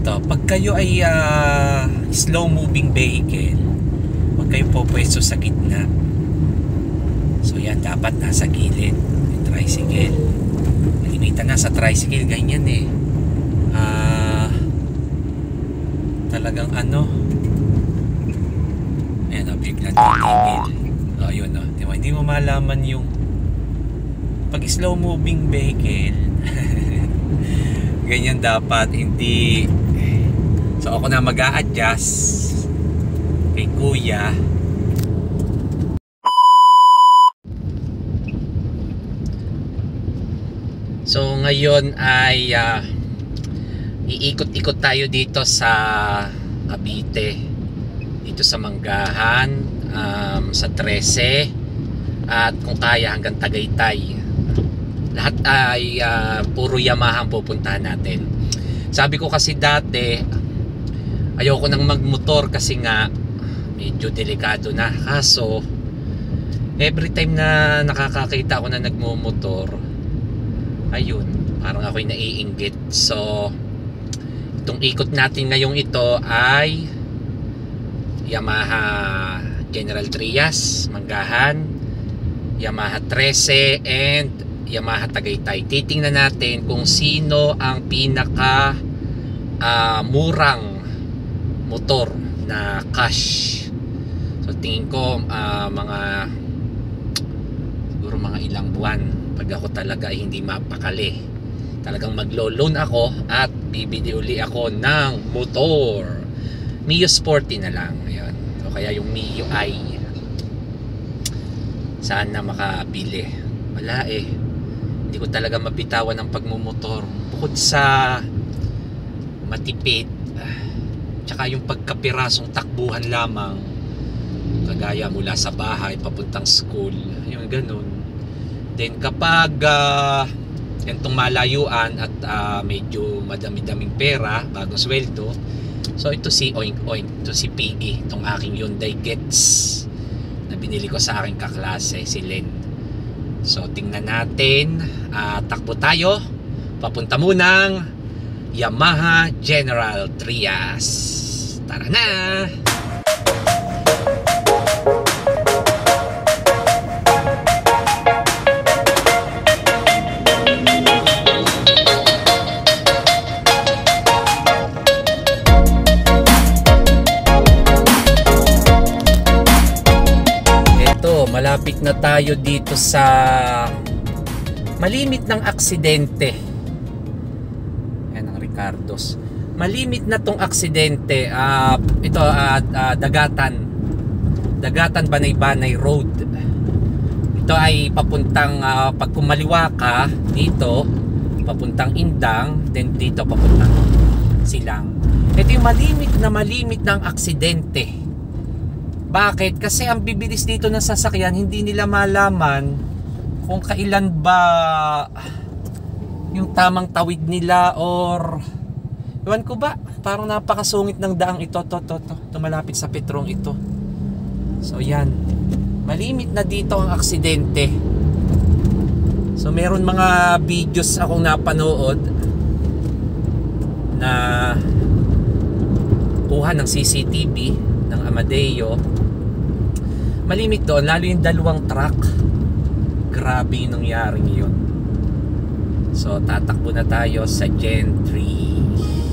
Ito, pag kayo ay slow moving vehicle, huwag kayo pupwesto sa gitna. So yan, dapat nasa gilid yung tricycle. Malimitan na sa tricycle, ganyan eh. Talagang ano, ayan, biglang titigil. O yun o, diba? Hindi mo malaman yung pag slow moving vehicle. Ganyan dapat, hindi. So ako na mag-a-adjust kay kuya. So ngayon ay iikot-ikot tayo dito sa Cavite, dito sa Manggahan, sa 13, at kung kaya hanggang Tagaytay. Lahat ay puro Yamaha ang pupuntahan natin. Sabi ko kasi dati ayoko nang magmotor kasi nga medyo delikado na. Kaso every time na nakakakita ako na nagmumotor, ayun, parang ako'y naiinggit. So itong ikot natin ngayong ito ay Yamaha General Trias Manggahan, Yamaha 13 and Yamaha Tagaytay. Titingnan natin kung sino ang pinaka murang motor na cash. So tingin ko siguro mga ilang buwan pag ako talaga ay hindi mapakali, talagang maglo-loan ako at bibili uli ako ng motor. Mio Sporty na lang, ayun. O kaya yung Mio I, sana makabili. Wala eh, hindi ko talaga mabitawan ng pagmumotor. Bukod sa matipid, tsaka yung pagkapirasong takbuhan lamang, kagaya mula sa bahay papuntang school, yung ganun. Then kapag gantong malayuan at medyo madami-daming pera, bagong sweldo, so ito si Oink Oink, ito si Piggy, itong aking Hyundai Getz na binili ko sa aking kaklase, si Len. So tingnan natin, takbo tayo papunta munang Yamaha General Trias. Tara na! Malapit na tayo dito sa malimit ng aksidente. Yan ang Ricardos. Malimit na tong aksidente. Ito Dagatan Banay-Banay Road. Ito ay papuntang pag kumaliwa ka dito papuntang Indang, then dito papuntang Silang. Ito yung malimit ng aksidente. Bakit? Kasi ang bibilis dito ng sasakyan, hindi nila malaman kung kailan ba yung tamang tawid nila, or ewan ko ba, parang napakasungit ng daang ito. Ito malapit sa Petrong ito. So yan, malimit na dito ang aksidente. So meron mga videos akong napanood na kuha ng CCTV ng Amadeo. Malimit doon, lalo yung dalawang truck. Grabe yung nangyaring yun. So tatakbo na tayo sa Gen 3.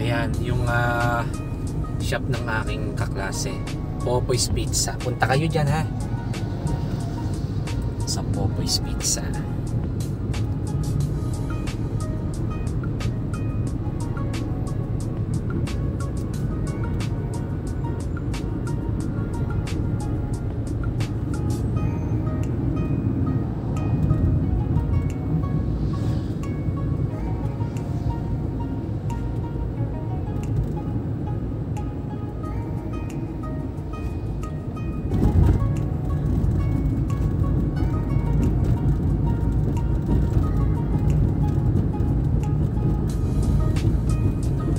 Ayan, yung shop ng aking kaklase, Popoy's Pizza. Punta kayo dyan ha, sa Popoy's Pizza.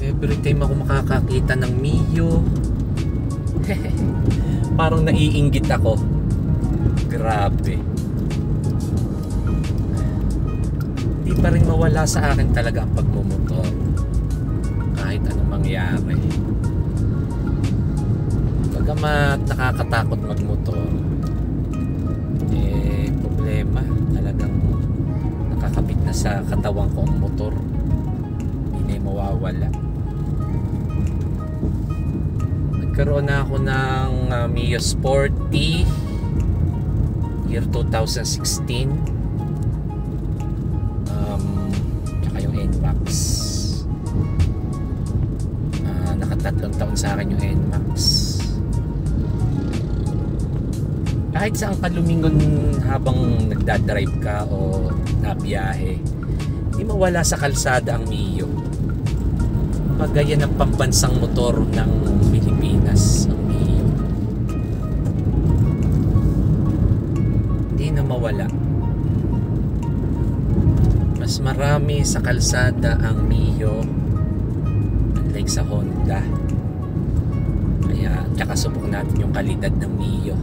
Every time ako makakakita ng Mio, parang naiinggit ako. Grabe. Di pa rin mawala sa akin talaga ang pagmumotor, kahit anong mangyari. Bagamat nakakatakot magmotor, problema talagang nakakabit na sa katawan ko ang motor. Hindi na mawawala. Nagkaroon na ako ng Mio Sporty year 2016, tsaka yung NMAX. Nakatatlong taon sa akin yung NMAX. Kahit saan ka lumingon habang nagdadrive ka o nabiyahe, hindi mawala sa kalsada ang Mio. Pagaya ng pambansang motor ng Pilipinas, ang Mio. Hindi na mawala. Mas marami sa kalsada ang Mio, unlike sa Honda. Kaya tsaka subok natin yung kalidad ng Mio.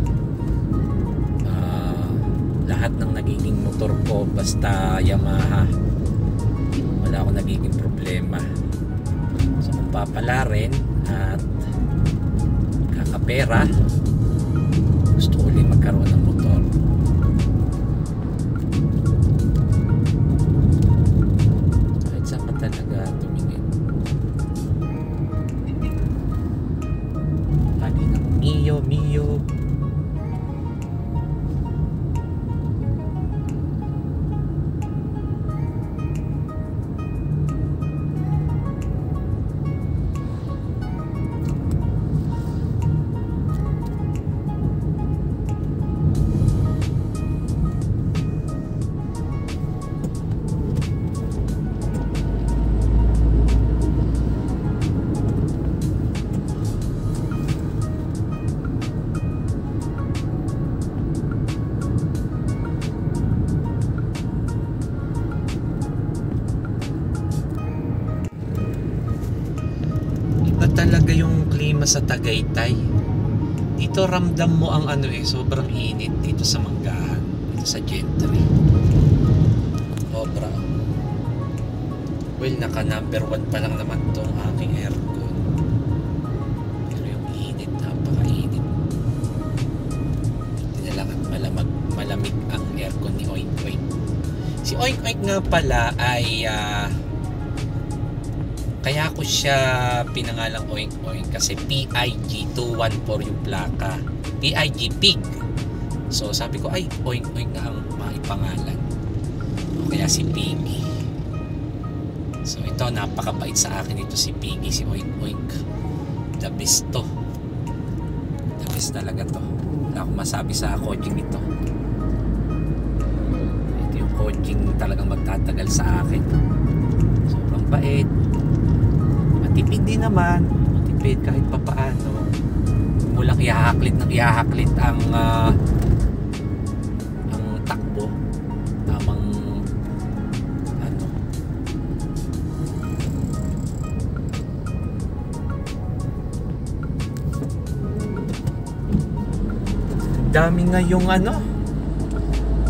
Lahat ng nagiging motor ko basta Yamaha, wala akong nagiging problema. So kung papala rin at kakapera, gusto ko ulit magkaroon ng motor. Kahit saan ka talaga tumingin, lagi ng Mio, Mio. Talaga yung klima sa Tagaytay. Dito ramdam mo ang sobrang init dito sa Manggahan, dito sa Gentry. Sobra. Well, naka number 1 pa lang naman tong aking aircon. Pero yung init, napaka-init. Hindi na lang at malamig ang aircon ni Oink Oink. Si Oink Oink nga pala ay kaya ko siya pinangalang Oink Oink kasi PIG 214 yung plaka. PIG Pig. So sabi ko ay Oink Oink nga ang maipangalan. O kaya si Piggy. So ito, napakabait sa akin ito si Piggy, si Oink Oink. The best to. The best talaga to. Wala akong masabi sa coaching ito. Ito yung coaching talagang magtatagal sa akin. Sobrang bait. Matipid din naman, matipid kahit papaano. Mulang ihahaklit ang takbo, tamang dami nga yung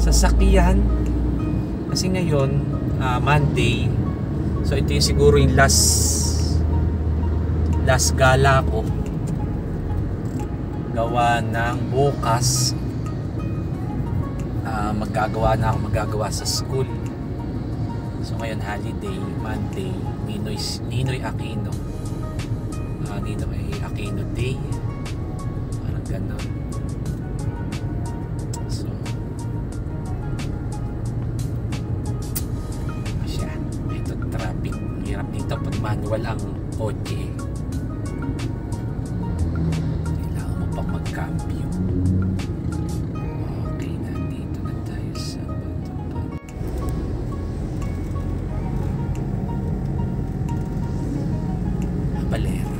sasakyan kasi ngayon Monday, so ito yung siguro yung last gala ko gawa ng bukas. Magagawa sa school. So ngayon holiday, Monday, Ninoy Aquino. kanino ay Aquino Day, parang ganon. So siya, ito traffic, hirap dito pag manual ang kotse, kailangan mo pang mag-cambio. Okay, nandito na tayo sa Habalera.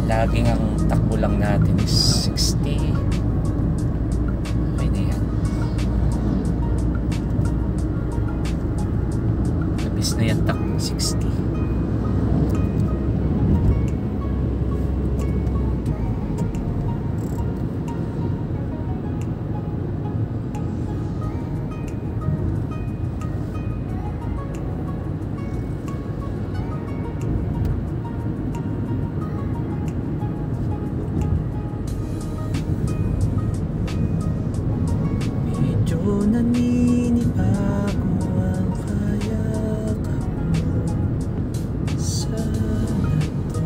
Laging ang takbo lang natin is 60. Okay na yan. Labis na yan takbo, 60. Naninibago ang kayakap mo sa nato.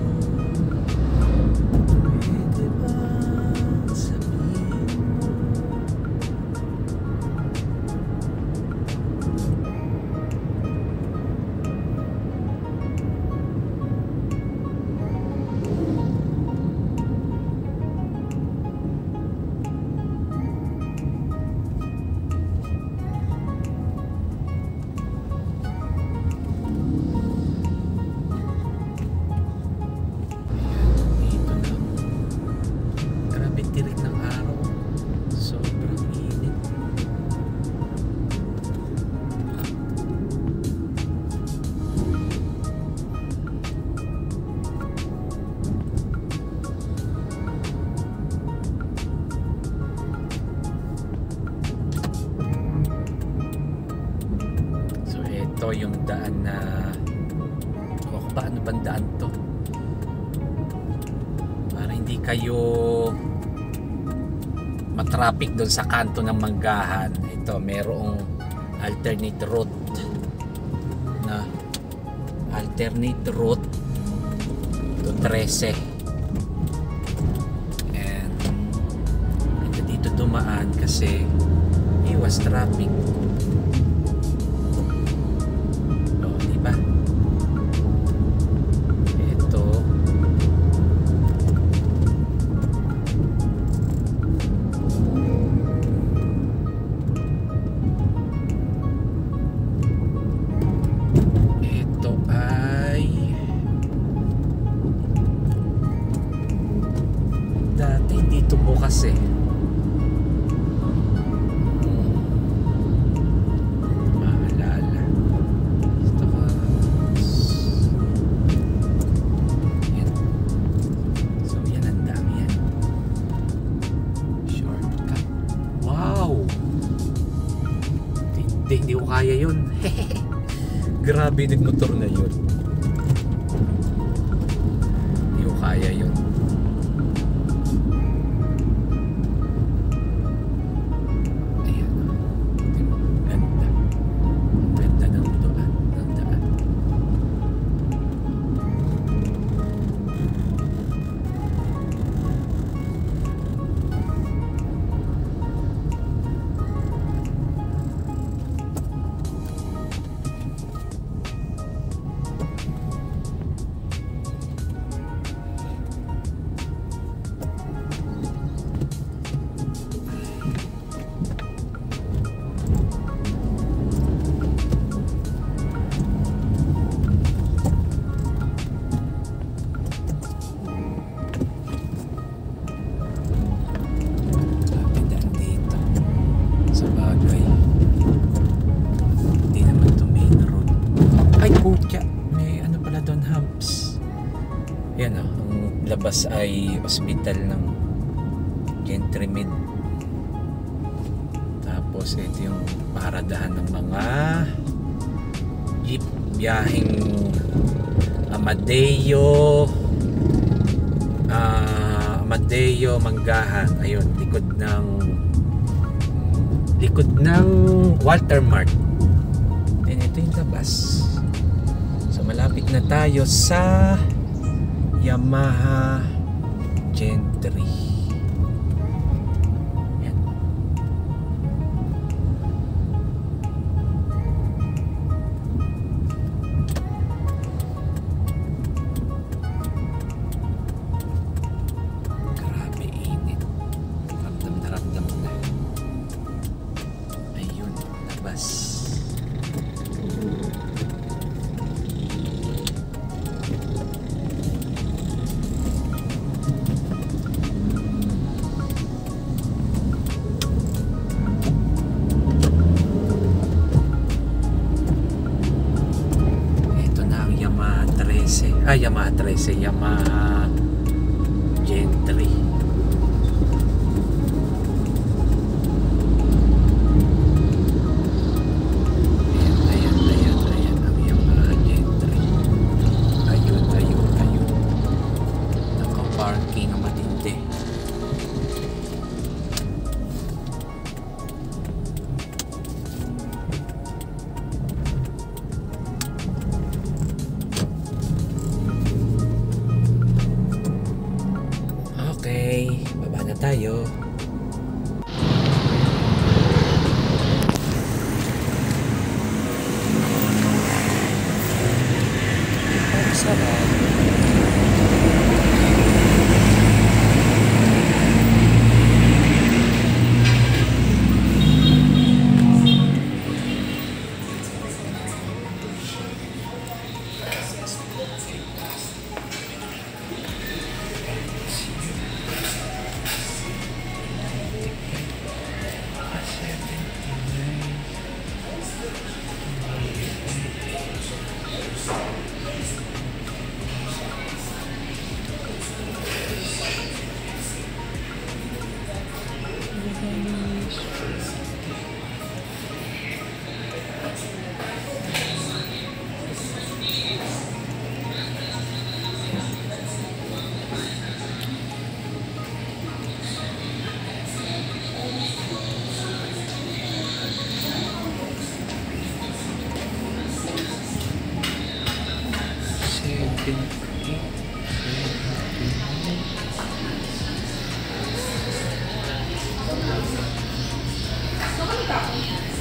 Pwede bang sabihin mo? Ito yung daan na paano bang daan to para hindi kayo matraffic doon sa kanto ng Manggahan. Ito merong alternate route na alternate route to 13 and ito dito dumaan kasi iwas traffic. Bukas maalala ito Grabe, nagmotor na yun. Hindi ko kaya yun. Ayan. Ganda. Ganda ng daan. Ng daan. Yan o, ang labas ay ospital ng Gentry Med. Tapos ito yung paradahan ng mga jeep biyaheng Amadeo Manggahan. Ayun, likod ng Walter Mart. And ito yung labas. So malapit na tayo sa Yamaha Gentry. Yan. Grabe init. Ramdam na. Ayun, labas. Yamaha 13, Yamaha Gentry. Ayan ang Yamaha Gentry. Ayun. Naka-parking na matindi. Okay, baba na tayo. Ang sarap.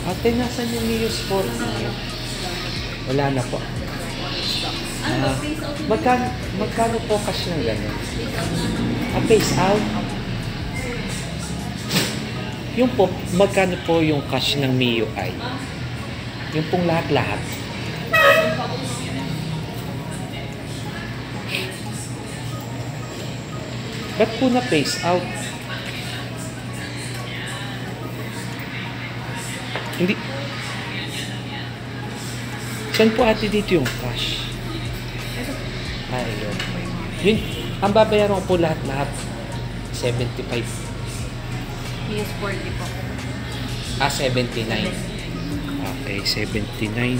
Ate, nasan yung Mio Sport? Wala na po. Magkano po cash ng gano'n? Face out? Yung po, magkano po yung cash ng Mio ay? Yung pong lahat-lahat. Ba't po na face out? Hindi. Saan po ate dito yung cash? Ayun. Yun, ang babayaran ko po lahat-lahat. 75. Yes, 40 po. 79. Okay, 79.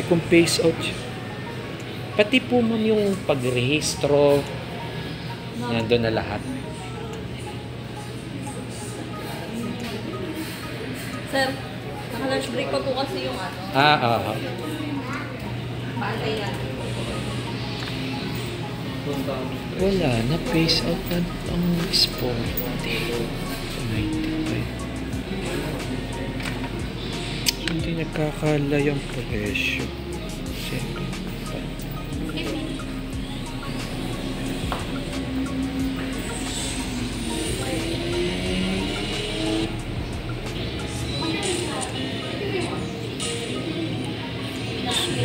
Kung phase out siya. Pati po ma'am yung pagrehistro, nandun na lahat. Sir, naka-lunch break pa po kasi yung ano. Paantay yan. Wala na, phase out na ang sporty. 95. Hindi nagkakala yung presyo. 75.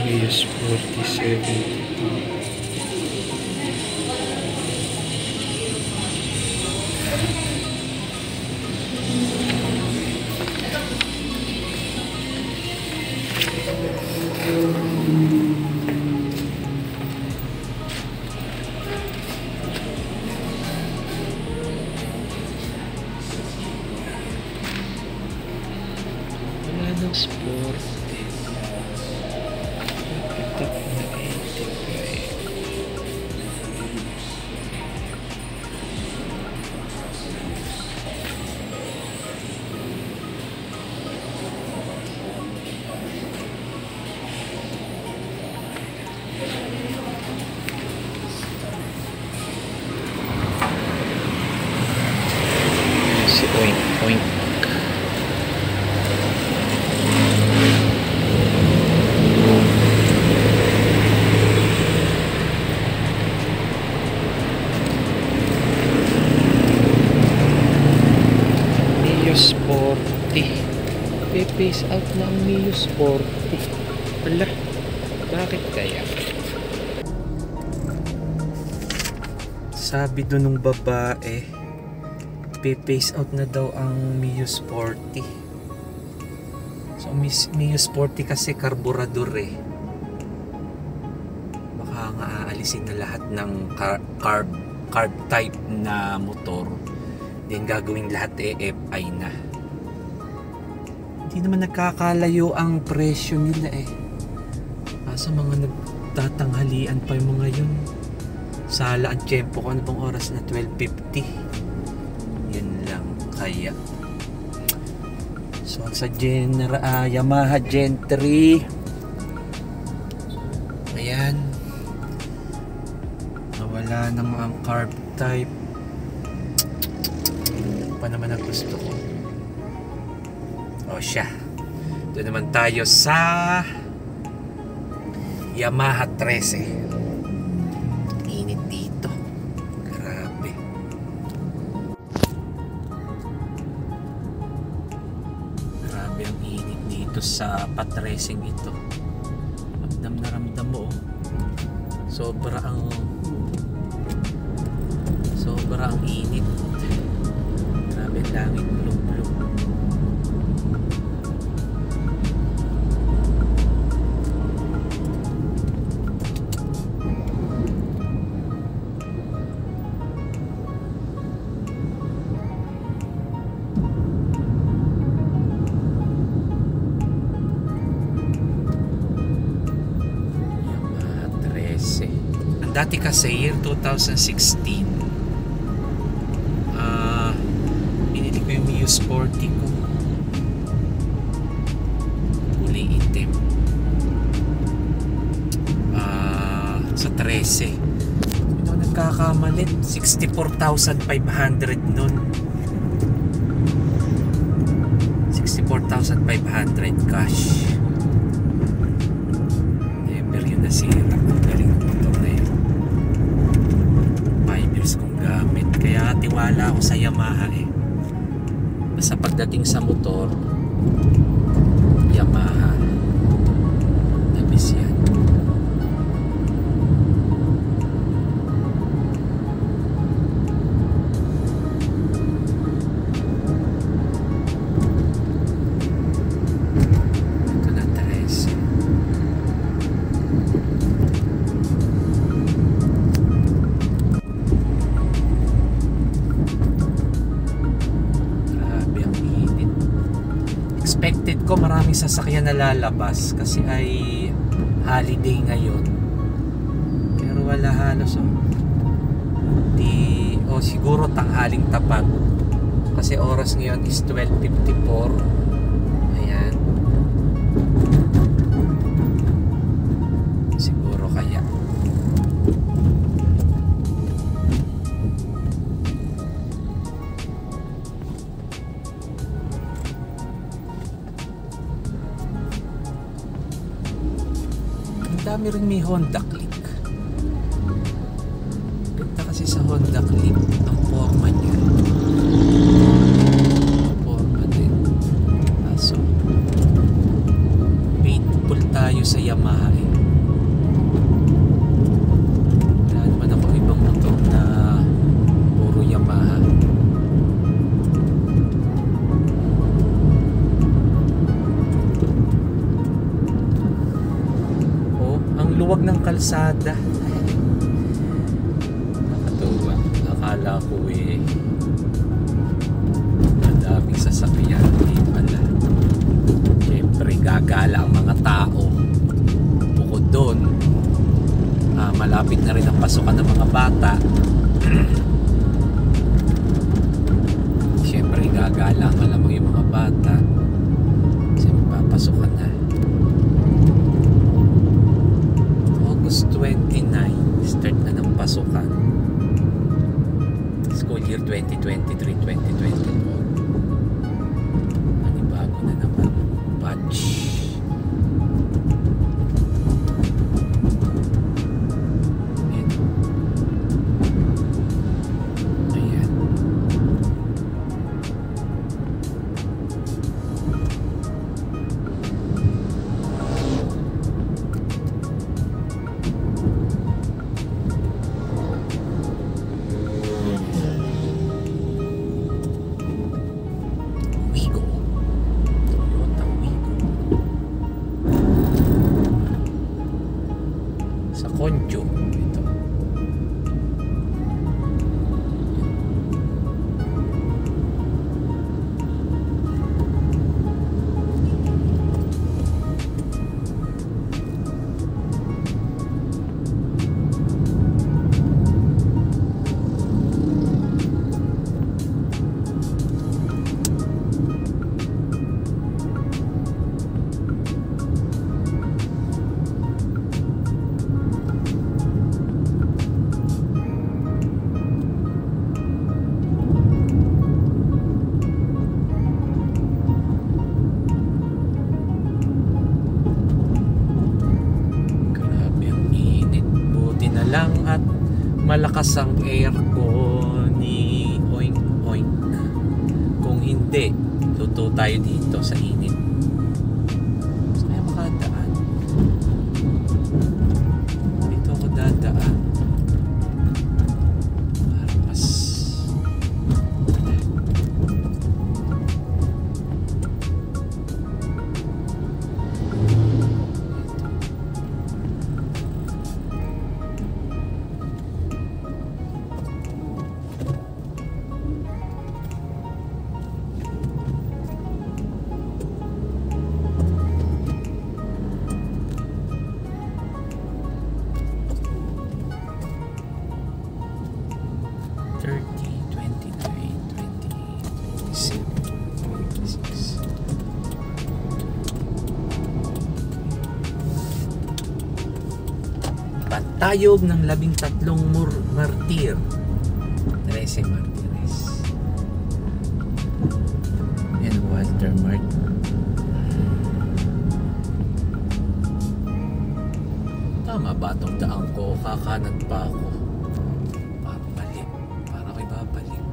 Yes, 47. Wala ng sport. Top na 85. Si Oink Oink. Mio Sporty. Pe-phase out na ang Mio Sporty. Wala. Bakit kaya? Sabi doon nung babae, pe-phase out na daw ang Mio Sporty. So Mio Sporty kasi karburador eh. Baka nga aalisin na lahat ng carb type na motor. Then gagawin lahat FI na. Hindi naman nagkakalayo ang presyo nila eh. Sa mga nagtatanghalian pa yung mga yun. Sala ang tiyempo ko, ano bang oras na? 12:50. Yun lang kaya. So sa Yamaha Gen 3, ayan, nawala na ang carb type. Pa naman ang gusto ko. O siya, doon naman tayo sa Yamaha 13. Init dito, grabe. Grabe ang init dito sa patresing ito. Ramdam na ramdam mo oh. Sobra ang init. Grabe ang langit, blue. Dati kasi year 2016 binili ko yung Mio Sporty ko, kulay itim, sa 13. Ito nagkakamalit, 64,500 nun. 64,500 cash. Never yun nasira. Galing motor na yun. 5 years kong gamit. Kaya tiwala ako sa Yamaha eh. Basta pagdating sa motor, Yamaha. Nabis yan. Ito na tayo. Expected ko maraming sasakyan na lalabas kasi ay holiday ngayon. Pero wala halos siguro tanghaling tapat. Kasi oras ngayon is 12:54. Ayan. Siguro kaya. Ang dami rin may Honda Click. Ganda kasi sa Honda Click ang forma niya. Forma din. Kaso faithful tayo sa Yamaha eh. Wala naman ako ibang motor na puro Yamaha. Oh, ang luwag ng kalsada. Nakatuwa. Akala ko madaming sasakyan. Hindi pala. Siyempre gagala ang mga tao. Bukod doon, malapit na rin ang pasukan ng mga bata. Siyempre gagala ang alam mo yung mga bata kasi magpapasukan na. August 29 start na ng pasukan, school year 2023-2024. Panibago na naman batch. Ayan. Wigo. Toyota Wigo. Sa Conjo ito. Grabe ang init. Buti na lang at malakas ang aircon ni Oink Oink. Kung hindi, luto tayo dito sa init. Saan kaya makadaan? Dito ako dadaan. Para mas Tayog ng 13 martir. 13 martires. And Walter Martin. Tama ba itong daan ko? Kakanan pa ako. Parang mali. Parang ako ibabalik.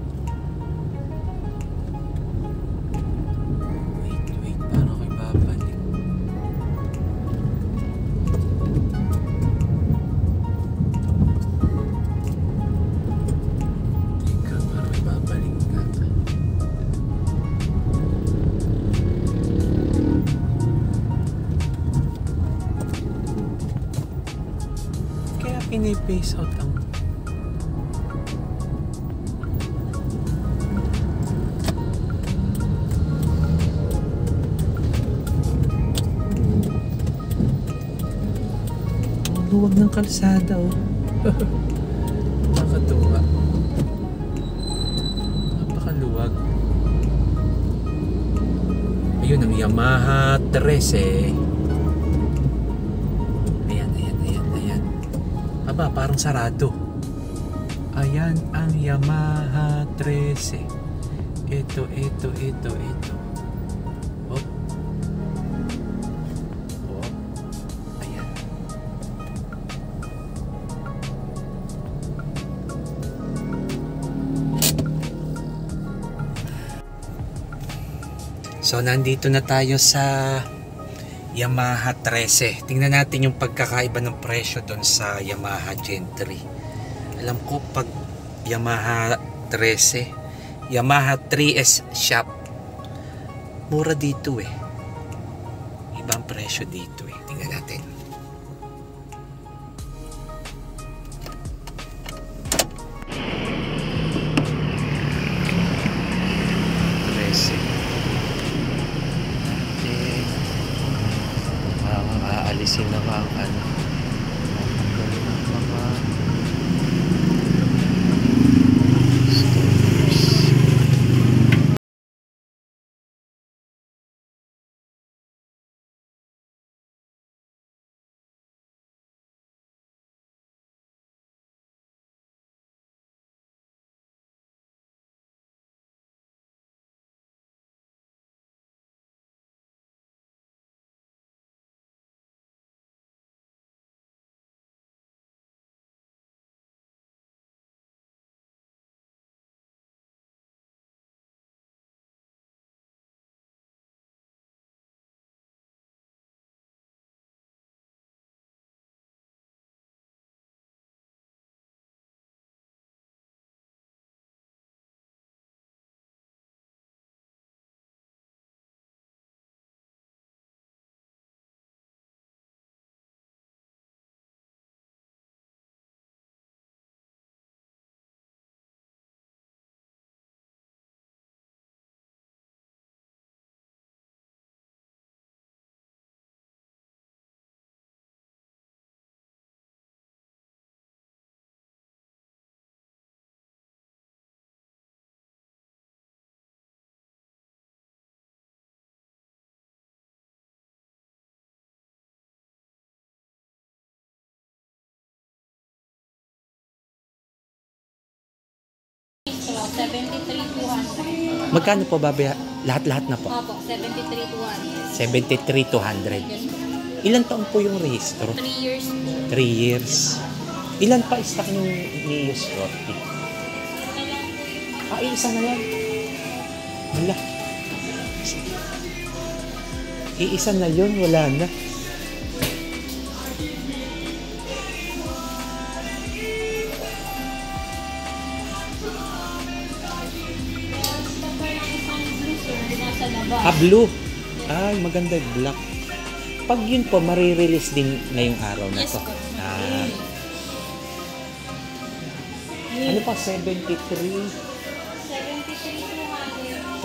Wait. Parang ako ibabalik. Ini-face out ang luwag ng kalsada, oh. Nakakatuwa. Napakaluwag. Ayun ang Yamaha 13. Ayan. Aba, parang sarado. Ayan ang Yamaha 13. Ito. Oh. Ayan. So, nandito na tayo sa Yamaha 13. Tingnan natin yung pagkakaiba ng presyo doon sa Yamaha Gen 3. Alam ko pag Yamaha 13, Yamaha 3S shop, mura dito eh. Ibang presyo dito eh. Tingnan natin. Aalisin na nga ang ano, mga stickers. So, 73,200. Magkano po ba lahat-lahat na po? Opo, 73,200. 73,200. Yes po. Ilan taon po yung rehistro? 3 years po. 3 years. Ilan pa stock yung Neos 40? Isa na yan. Wala. Iisa na yun, wala na. Nasa labas. Blue. Ay, maganda yung black. Pag yun po, marirelease din ngayong araw na Yes to. po. Ano pa, 73?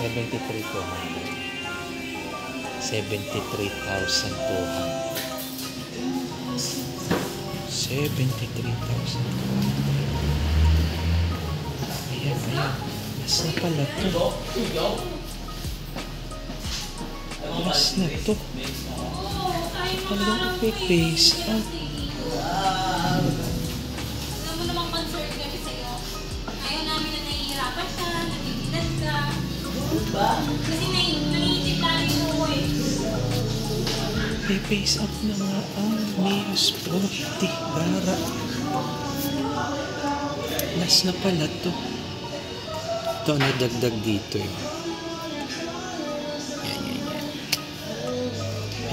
73,200. 73,200. 73,200. 73,000. Ayan. Mas na pala to. Mas na to. Talagang ipe-face out. Alam mo namang concern kami sa'yo. Ayaw namin na nahihirapan siya, nagigilad ka. Kasi nangiitip tayo mo eh. Ipe-face out na nga ang Neos 40. Gara. Mas na pala to. Ito, nadagdag dito eh. Yan.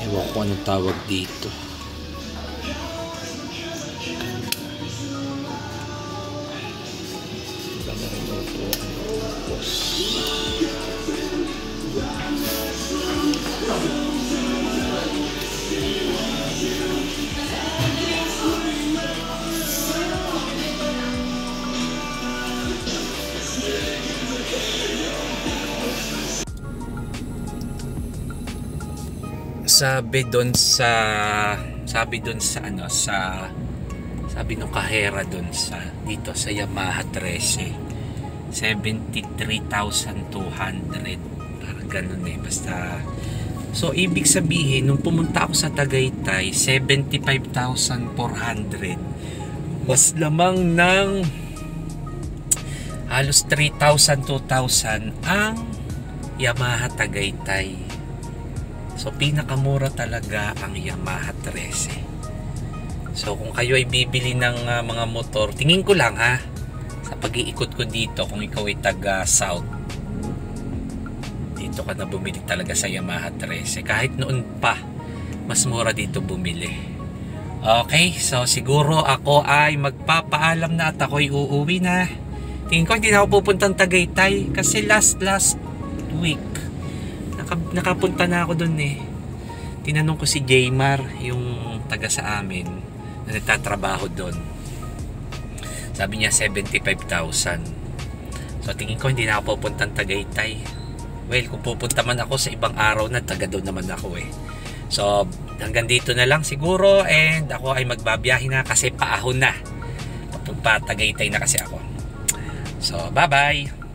Ewan ko anong tawag dito. Sabi doon sa Sabi nung kahera dun sa dito sa Yamaha 13, 73,200. Parang ganun eh. Basta, so ibig sabihin nung pumunta ako sa Tagaytay, 75,400. Mas lamang ng halos 3,000, 2,000 ang Yamaha Tagaytay. So pinakamura talaga ang Yamaha 13. So kung kayo ay bibili ng mga motor, tingin ko lang ha, sa pag-iikot ko dito, kung ikaw ay taga South, dito ka na bumili talaga sa Yamaha 13. Kahit noon pa, mas mura dito bumili. Okay, so siguro ako ay magpapaalam na at ako'y uuwi na. Tingin ko hindi na ako pupuntang Tagaytay kasi last week nakapunta na ako dun eh. Tinanong ko si Jaymar, yung taga sa amin na nagtatrabaho doon. Sabi niya 75,000. So tingin ko hindi na ako pupuntang Tagaytay. Well, kung pupunta man ako sa ibang araw na, taga doon naman ako eh. So hanggang dito na lang siguro, and ako ay magbabiyahe na kasi paahon na. Pa Tagaytay na kasi ako. So bye bye.